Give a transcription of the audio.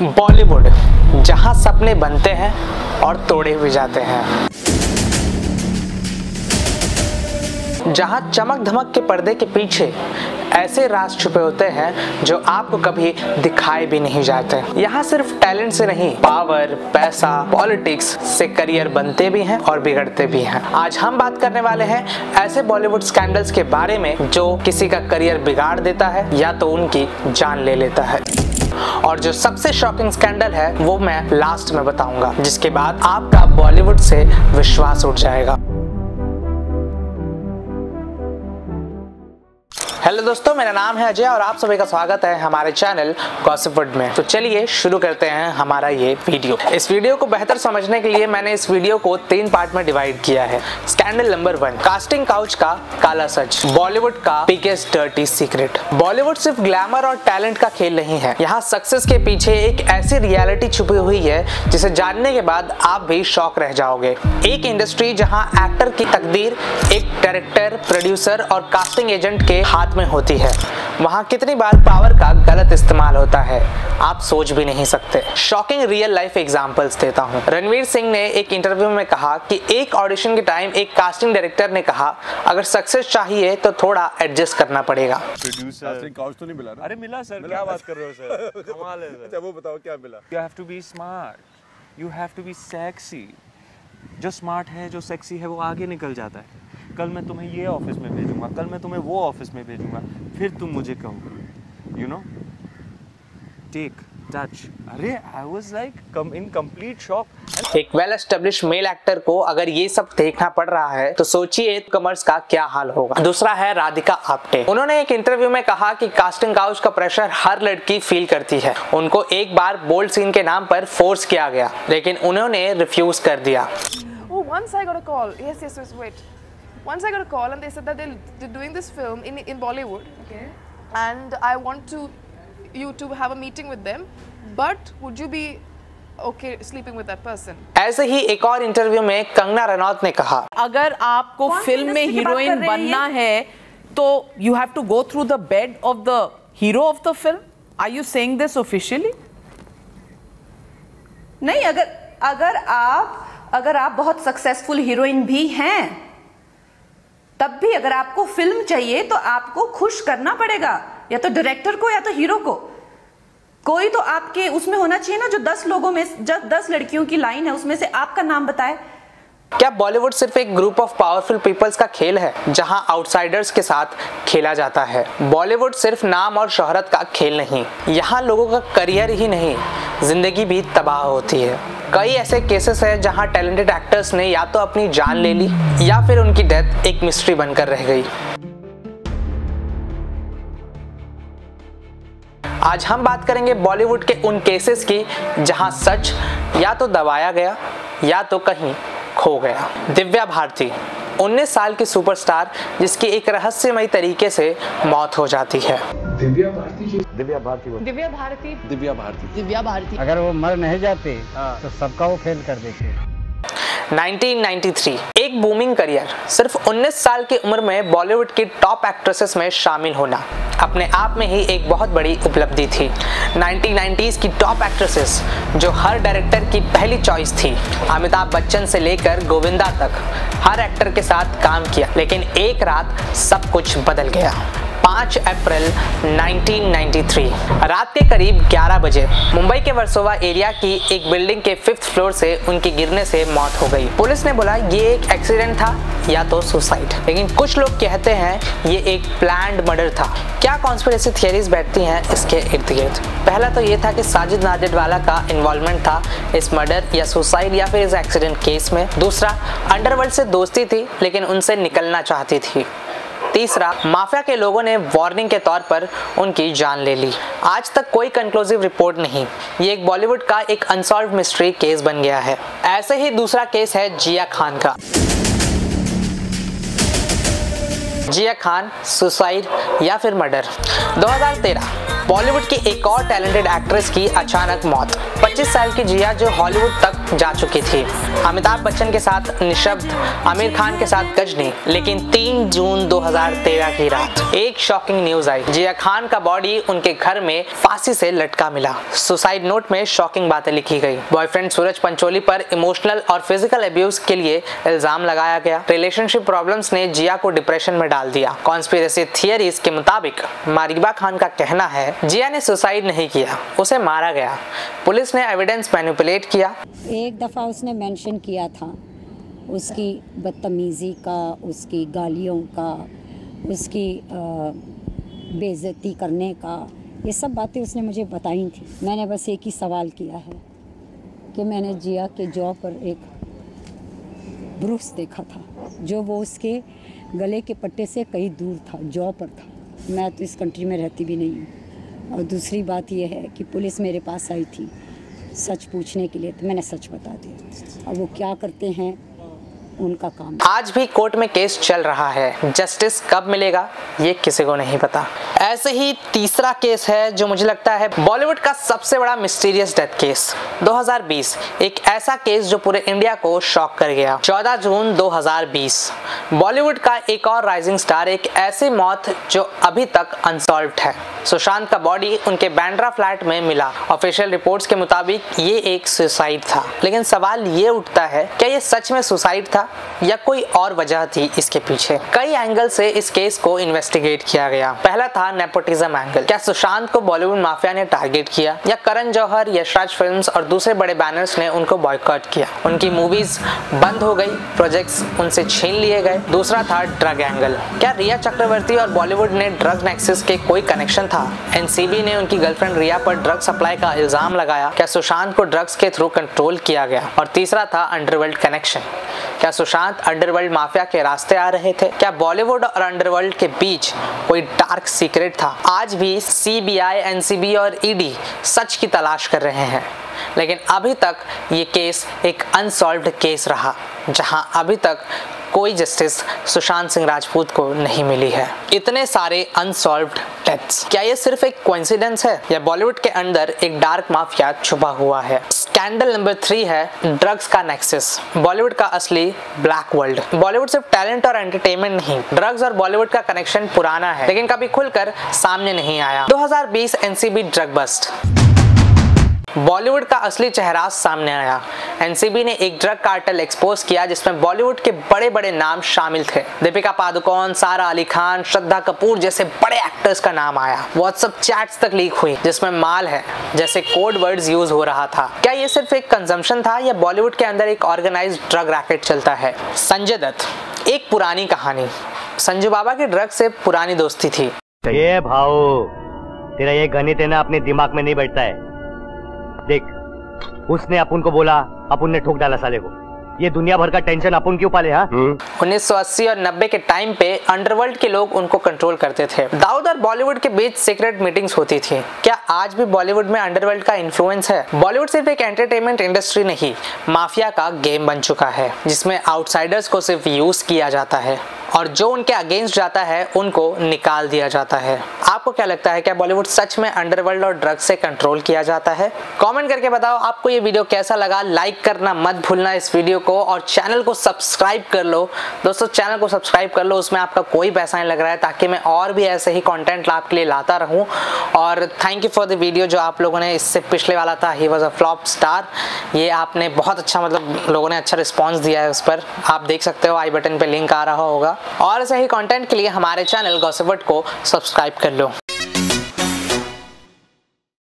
बॉलीवुड, जहां सपने बनते हैं और तोड़े भी जाते हैं, जहां चमक धमक के पर्दे के पीछे ऐसे राज छुपे होते हैं जो आपको कभी दिखाए भी नहीं जाते। यहाँ सिर्फ टैलेंट से नहीं, पावर, पैसा, पॉलिटिक्स से करियर बनते भी हैं और बिगड़ते भी हैं। आज हम बात करने वाले हैं ऐसे बॉलीवुड स्कैंडल्स के बारे में जो किसी का करियर बिगाड़ देता है या तो उनकी जान ले लेता है। और जो सबसे शॉकिंग स्कैंडल है वो मैं लास्ट में बताऊंगा, जिसके बाद आपका बॉलीवुड से विश्वास उठ जाएगा। हेलो दोस्तों, मेरा नाम है अजय और आप सभी का स्वागत है हमारे चैनल गॉसिपवुड में। तो चलिए शुरू करते हैं हमारा ये वीडियो। इस वीडियो को बेहतर समझने के लिए मैंने इस वीडियो को 3 पार्ट में डिवाइड किया है। स्कैंडल नंबर 1, कास्टिंग काउच का काला सच, बॉलीवुड का बिगेस्ट डर्टी सीक्रेट। बॉलीवुड सिर्फ ग्लैमर और टैलेंट का खेल नहीं है। यहाँ सक्सेस के पीछे एक ऐसी रियलिटी छुपी हुई है जिसे जानने के बाद आप भी शॉक रह जाओगे। एक इंडस्ट्री जहाँ एक्टर की तकदीर एक डायरेक्टर, प्रोड्यूसर और कास्टिंग एजेंट के हाथ में होती है, वहां कितनी बार पावर का गलत इस्तेमाल होता है आप सोच भी नहीं सकते। शॉकिंग रियल लाइफ एग्जांपल्स देता हूं। रणवीर सिंह ने एक इंटरव्यू में कहा कि एक ऑडिशन के टाइम एक कास्टिंग डायरेक्टर ने कहा, अगर सक्सेस चाहिए तो थोड़ा एडजस्ट करना पड़ेगा। प्रोड्यूसर कास्टिंग काउच तो नहीं मिला ना? अरे मिला सर, क्या बात कर रहे हो सर? कमाल है सर। अच्छा वो बताओ क्या मिला? You have to be smart, you have to be sexy। जो स्मार्ट है, जो सेक्सी है, वो आगे निकल जाता है। कल मैं तुम्हें ये ऑफिस में भेजूंगा, कल मैं तुम्हें वो ऑफिस में भेजूंगा, फिर तुम मुझे कहो, यू नो, टेक टच। अरे I was like in complete shock. एक वेल एस्टेब्लिश्ड मेल एक्टर को अगर ये सब देखना पड़ रहा है तो सोचिए कमर्स का क्या हाल होगा। दूसरा है राधिका आप्टे। उन्होंने एक इंटरव्यू में कहा कि कास्टिंग काउच का प्रेशर हर लड़की फील करती है। उनको एक बार बोल्ड सीन के नाम पर फोर्स किया गया, लेकिन उन्होंने रिफ्यूज कर दिया। Oh, once I got a call. Yes, wait. Once I got a call and they said that they're doing this film in Bollywood. Okay. And I want you to have a meeting with them. But would you be okay sleeping with that person? ऐसे ही एक और interview में कंगना रनौत ने कहा, अगर आपको film में heroine बनना है तो you have to go through the bed of the hero of the film. Are you saying this officially? नहीं, अगर आप बहुत सक्सेसफुल हीरोइन भी हैं, तब भी अगर आपको फिल्म चाहिए तो आपको खुश करना पड़ेगा, या तो डायरेक्टर को या तो हीरो को। कोई तो आपके उसमें होना चाहिए ना, जो 10 लोगों में, जब 10 लड़कियों की लाइन है उसमें से आपका नाम बताए। क्या बॉलीवुड सिर्फ एक ग्रुप ऑफ पावरफुल पीपल्स का खेल है जहां आउटसाइडर्स के साथ खेला जाता है? बॉलीवुड सिर्फ नाम और शोहरत का खेल नहीं, यहाँ लोगों का करियर ही नहीं, जिंदगी भी तबाह होती है। कई ऐसे केसेस हैं जहां टैलेंटेड एक्टर्स ने या तो अपनी जान ले ली या फिर उनकी डेथ एक मिस्ट्री बनकर रह गई। आज हम बात करेंगे बॉलीवुड के उन केसेस की जहां सच या तो दबाया गया या तो कहीं खो गया। दिव्या भारती, 19 साल की सुपरस्टार जिसकी एक रहस्यमयी तरीके से मौत हो जाती है। दिव्या भारती जी। अगर वो मर नहीं जाते तो सबका वो फेल कर देते। 1993 एक बूमिंग करियर। सिर्फ 19 साल की उम्र में बॉलीवुड की टॉप एक्ट्रेसेस में शामिल होना अपने आप में ही एक बहुत बड़ी उपलब्धि थी। 1990s की टॉप एक्ट्रेसेस जो हर डायरेक्टर की पहली चॉइस थी। अमिताभ बच्चन से लेकर गोविंदा तक हर एक्टर के साथ काम किया, लेकिन एक रात सब कुछ बदल गया। 5 अप्रैल 1993 रात के करीब 11 बजे मुंबई के वर्सोवा एरिया की एक बिल्डिंग के 5th फ्लोर से उनकी गिरने से मौत हो गई। पुलिस ने बोला ये एक एक्सीडेंट था या तो सुसाइड, लेकिन कुछ लोग कहते हैं ये एक प्लान्ड मर्डर था। क्या कॉन्स्पिरेसी थियरीज बैठती हैं इसके इर्द गिर्द? पहला तो ये था कि साजिद नाडियाडवाला का इन्वॉल्वमेंट था इस मर्डर या सुसाइड या फिर इस एक्सीडेंट केस में। दूसरा, अंडरवर्ल्ड से दोस्ती थी लेकिन उनसे निकलना चाहती थी। तीसरा, माफिया के लोगों ने वार्निंग के तौर पर उनकी जान ले ली। आज तक कोई कंक्लूसिव रिपोर्ट नहीं। ये एक बॉलीवुड का एक अनसॉल्व्ड मिस्ट्री केस बन गया है। ऐसे ही दूसरा केस है जिया खान का। जिया खान, सुसाइड या फिर मर्डर। 2013 बॉलीवुड की एक और टैलेंटेड एक्ट्रेस की अचानक मौत। 25 साल की जिया जो हॉलीवुड तक जा चुकी थी, अमिताभ बच्चन के साथ निशब्द, आमिर खान के साथ गजनी, लेकिन 3 जून 2013 की रात एक शॉकिंग न्यूज आई। जिया खान का बॉडी उनके घर में फांसी से लटका मिला। सुसाइड नोट में शॉकिंग बातें लिखी गई। बॉयफ्रेंड सूरज पंचोली पर इमोशनल और फिजिकल अब्यूज के लिए इल्जाम लगाया गया। रिलेशनशिप प्रॉब्लम्स ने जिया को डिप्रेशन में डाल दिया। कॉन्स्पिरेसी थियरीज के मुताबिक मारिबा खान का कहना है जिया ने सुसाइड नहीं किया, उसे मारा गया। पुलिस ने एविडेंस मैनिपुलेट किया। एक दफ़ा उसने मेंशन किया था उसकी बदतमीज़ी का, उसकी गालियों का, उसकी बेइज्जती करने का, ये सब बातें उसने मुझे बताई थी। मैंने बस एक ही सवाल किया है कि मैंने जिया के जॉ पर एक ब्रूस देखा था जो वो उसके गले के पट्टे से कहीं दूर था, जॉ पर था। मैं तो इस कंट्री में रहती भी नहीं हूँ। और दूसरी बात यह है कि पुलिस मेरे पास आई थी सच पूछने के लिए, तो मैंने सच बता दिया। अब वो क्या करते हैं उनका काम। आज भी कोर्ट में केस चल रहा है, जस्टिस कब मिलेगा ये किसी को नहीं पता। ऐसे ही तीसरा केस है जो मुझे लगता है बॉलीवुड का सबसे बड़ा मिस्टीरियस डेथ केस। 2020 एक ऐसा केस जो पूरे इंडिया को शॉक कर गया। 14 जून 2020 बॉलीवुड का एक और राइजिंग स्टार, एक ऐसी मौत जो अभी तक अनसॉल्व्ड है। सुशांत का बॉडी उनके बांद्रा फ्लैट में मिला। ऑफिशियल रिपोर्ट्स के मुताबिक ये एक सुसाइड था, लेकिन सवाल ये उठता है क्या ये सच में सुसाइड था या कोई और वजह थी इसके पीछे। कई एंगल से इस केस को इन्वेस्टिगेट किया गया। पहला था नेपोटिज्म एंगल। क्या सुशांत को बॉलीवुड माफिया ने टारगेट किया या करण जौहर, यशराज फिल्म्स और दूसरे बड़े बैनर्स ने उनको बॉयकॉट किया, उनकी मूवीज बंद हो गई, प्रोजेक्ट्स उनसे छीन लिए गए। दूसरा था ड्रग एंगल। क्या रिया चक्रवर्ती और बॉलीवुड ने ड्रग नेक्सस के कोई कनेक्शन था? एनसीबी ने उनकी गर्लफ्रेंड रिया पर ड्रग सप्लाई का इल्जाम लगाया। क्या सुशांत को ड्रग्स के थ्रू कंट्रोल किया गया? और तीसरा था अंडरवर्ल्ड कनेक्शन। क्या सुशांत अंडरवर्ल्ड माफिया के रास्ते आ रहे थे? क्या बॉलीवुड और अंडरवर्ल्ड के बीच कोई डार्क सीक्रेट था? आज भी सीबीआई, एनसीबी और ईडी सच की तलाश कर रहे हैं, लेकिन अभी तक ये केस एक अनसॉल्व्ड केस रहा, जहां अभी तक कोई जस्टिस सुशांत सिंह राजपूत को नहीं मिली है। इतने सारे अनसॉल्व्ड डेथ्स, क्या ये सिर्फ एक कोइंसिडेंस है या बॉलीवुड के अंदर एक डार्क माफिया छुपा हुआ है? स्कैंडल नंबर 3 है ड्रग्स का नेक्सस, बॉलीवुड का असली ब्लैक वर्ल्ड। बॉलीवुड सिर्फ टैलेंट और एंटरटेनमेंट नहीं, ड्रग्स और बॉलीवुड का कनेक्शन पुराना है, लेकिन कभी खुलकर सामने नहीं आया। 2020 एनसीबी ड्रग बस्ट, बॉलीवुड का असली चेहरा सामने आया। एनसीबी ने एक ड्रग कार्टेल एक्सपोज किया जिसमें बॉलीवुड के बड़े बड़े नाम शामिल थे। दीपिका पादुकोण, सारा अली खान, श्रद्धा कपूर जैसे बड़े एक्टर्स का नाम आया। व्हाट्सएप चैट्स तक लीक हुई जिसमें माल है जैसे कोड वर्ड्स यूज हो रहा था। क्या ये सिर्फ एक कंजम्पशन था या बॉलीवुड के अंदर एक ऑर्गेनाइज्ड ड्रग रैकेट चलता है? संजय दत्त, एक पुरानी कहानी। संजू बाबा की ड्रग से पुरानी दोस्ती थी। ये भाऊ, तेरा ये गणित है ना अपने दिमाग में नहीं बैठता है। देख, उसने अपुन को बोला, अपुन ने ठोक डाला साले को। ये दुनिया भर का टेंशन अपुन क्यों पाले? हाँ 1980 और 90 के टाइम पे अंडरवर्ल्ड के लोग उनको कंट्रोल करते थे। दाऊद और बॉलीवुड के बीच सीक्रेट मीटिंग्स होती थी। क्या आज भी बॉलीवुड में अंडरवर्ल्ड का इन्फ्लुएंस है? बॉलीवुड सिर्फ एक एंटरटेनमेंट इंडस्ट्री नहीं, माफिया का गेम बन चुका है जिसमें आउटसाइडर्स को सिर्फ यूज किया जाता है और जो उनके अगेंस्ट जाता है उनको निकाल दिया जाता है। आपको क्या लगता है, क्या बॉलीवुड सच में अंडरवर्ल्ड और ड्रग्स से कंट्रोल किया जाता है? कमेंट करके बताओ आपको ये वीडियो कैसा लगा। लाइक करना मत भूलना इस वीडियो को और चैनल को सब्सक्राइब कर लो। दोस्तों चैनल को सब्सक्राइब कर लो, उसमें आपका कोई पैसा नहीं लग रहा है, ताकि मैं और भी ऐसे ही कंटेंट आपके लिए लाता रहूं। और thank you for the video जो आप लोगों ने, इससे पिछले वाला था he was a flop star, ये आपने बहुत अच्छा, मतलब लोगों ने अच्छा रिस्पॉन्स दिया है उस पर। आप देख सकते हो, आई बटन पे लिंक आ रहा होगा। और ऐसे ही कंटेंट के लिए हमारे चैनल गॉसिप वर्ल्ड को सब्सक्राइब कर लो।